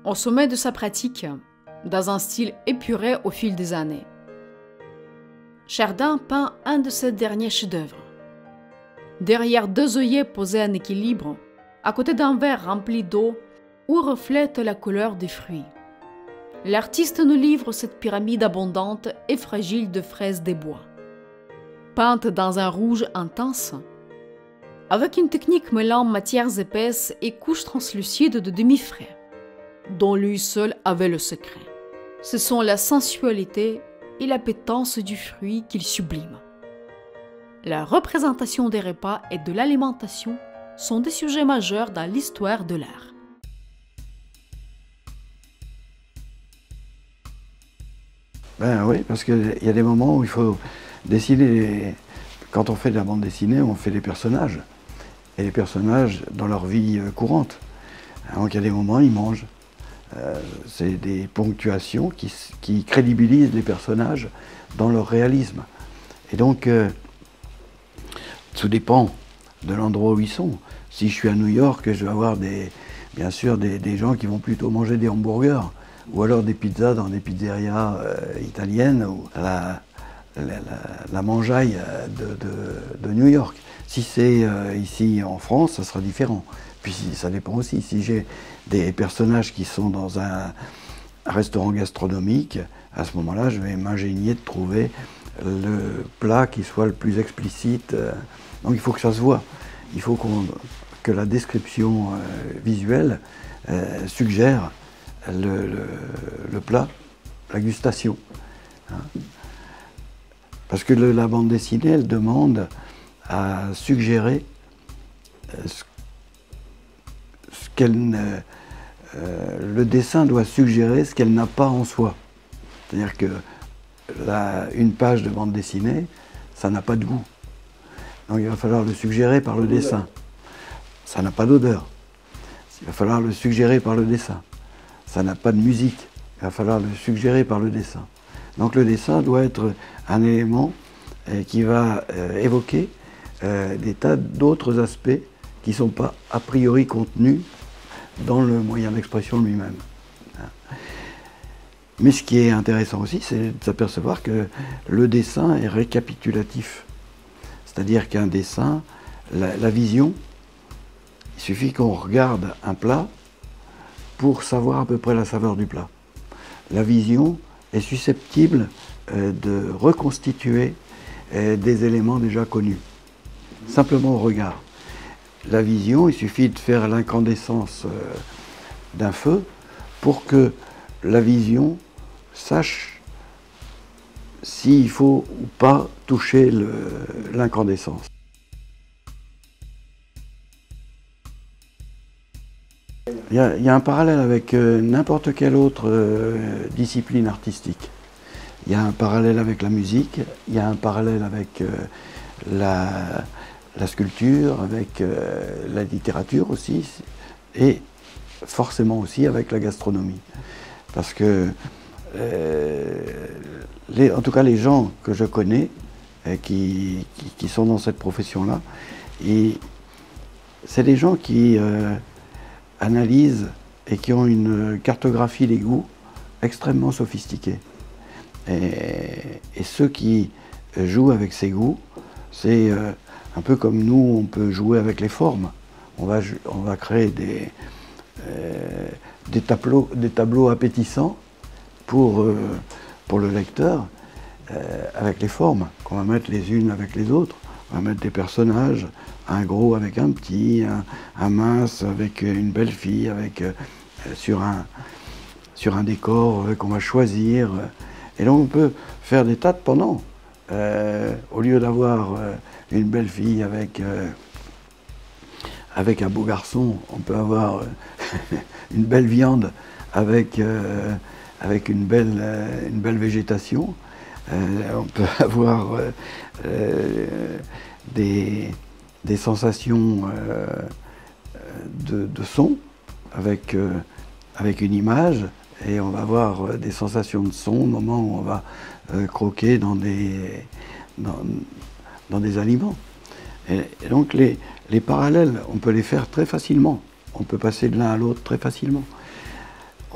au sommet de sa pratique, dans un style épuré au fil des années. Chardin peint un de ses derniers chefs-d'œuvre. Derrière deux œillets posés en équilibre, à côté d'un verre rempli d'eau où reflète la couleur des fruits, l'artiste nous livre cette pyramide abondante et fragile de fraises des bois. Peinte dans un rouge intense, avec une technique mêlant matières épaisses et couches translucides de demi-frais, dont lui seul avait le secret. Ce sont la sensualité et l'appétence du fruit qu'il sublime. La représentation des repas et de l'alimentation sont des sujets majeurs dans l'histoire de l'art. Ben oui, parce qu'il y a des moments où il faut dessiner. Quand on fait de la bande dessinée, on fait des personnages. Et les personnages dans leur vie courante. Donc il y a des moments, ils mangent. C'est des ponctuations qui crédibilisent les personnages dans leur réalisme. Et donc, tout dépend de l'endroit où ils sont. Si je suis à New York, je vais avoir bien sûr des gens qui vont plutôt manger des hamburgers ou alors des pizzas dans des pizzerias italiennes ou la mangeaille de New York. Si c'est ici en France, ça sera différent. Puis ça dépend aussi. Si j'ai des personnages qui sont dans un restaurant gastronomique, à ce moment-là, je vais m'ingénier de trouver le plat qui soit le plus explicite. Donc il faut que ça se voit. Il faut que la description visuelle suggère le plat, la gustation. Hein. Parce que la bande dessinée, elle demande à suggérer le dessin doit suggérer ce qu'elle n'a pas en soi. C'est-à-dire que une page de bande dessinée, ça n'a pas de goût. Donc il va falloir le suggérer par le dessin. Ça n'a pas d'odeur. Il va falloir le suggérer par le dessin. Ça n'a pas de musique. Il va falloir le suggérer par le dessin. Donc le dessin doit être un élément qui va évoquer des tas d'autres aspects qui ne sont pas a priori contenus dans le moyen d'expression lui-même. Mais ce qui est intéressant aussi, c'est de s'apercevoir que le dessin est récapitulatif. C'est-à-dire qu'un dessin, la vision, il suffit qu'on regarde un plat pour savoir à peu près la saveur du plat. La vision est susceptible de reconstituer des éléments déjà connus, simplement au regard. La vision, il suffit de faire l'incandescence d'un feu pour que la vision sache s'il faut ou pas toucher l'incandescence. Il y a un parallèle avec n'importe quelle autre discipline artistique. Il y a un parallèle avec la musique, il y a un parallèle avec la sculpture, avec la littérature aussi, et forcément aussi avec la gastronomie. Parce que, en tout cas les gens que je connais, qui sont dans cette profession-là, c'est des gens qui analysent et qui ont une cartographie des goûts extrêmement sophistiquée. Et ceux qui jouent avec ces goûts, c'est un peu comme nous, on peut jouer avec les formes. On va créer des tableaux appétissants pour le lecteur, avec les formes qu'on va mettre les unes avec les autres. On va mettre des personnages, un gros avec un petit, un mince avec une belle fille, sur un décor qu'on va choisir. Et donc on peut faire des tas de pendants. Au lieu d'avoir une belle fille avec un beau garçon, on peut avoir une belle viande avec une belle végétation. On peut avoir des sensations de son avec une image, et on va avoir des sensations de son au moment où on va croquer dans des aliments. Et donc les parallèles, on peut les faire très facilement. On peut passer de l'un à l'autre très facilement.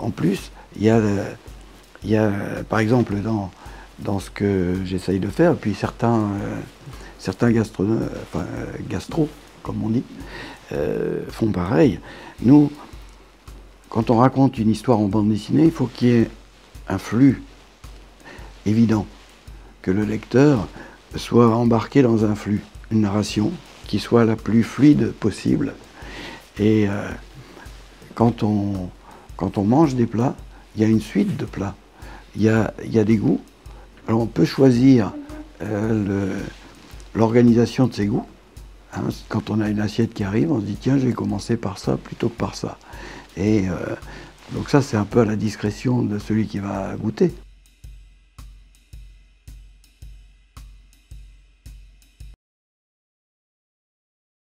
en plus, il y a par exemple, dans ce que j'essaye de faire, puis certains gastro, comme on dit, font pareil. Nous, quand on raconte une histoire en bande dessinée, il faut qu'il y ait un flux évident, que le lecteur soit embarqué dans un flux, une narration qui soit la plus fluide possible. Et quand on mange des plats, il y a une suite de plats. Il y a des goûts. Alors on peut choisir l'organisation de ces goûts. Hein, quand on a une assiette qui arrive, on se dit tiens, je vais commencer par ça plutôt que par ça. Et donc ça, c'est un peu à la discrétion de celui qui va goûter.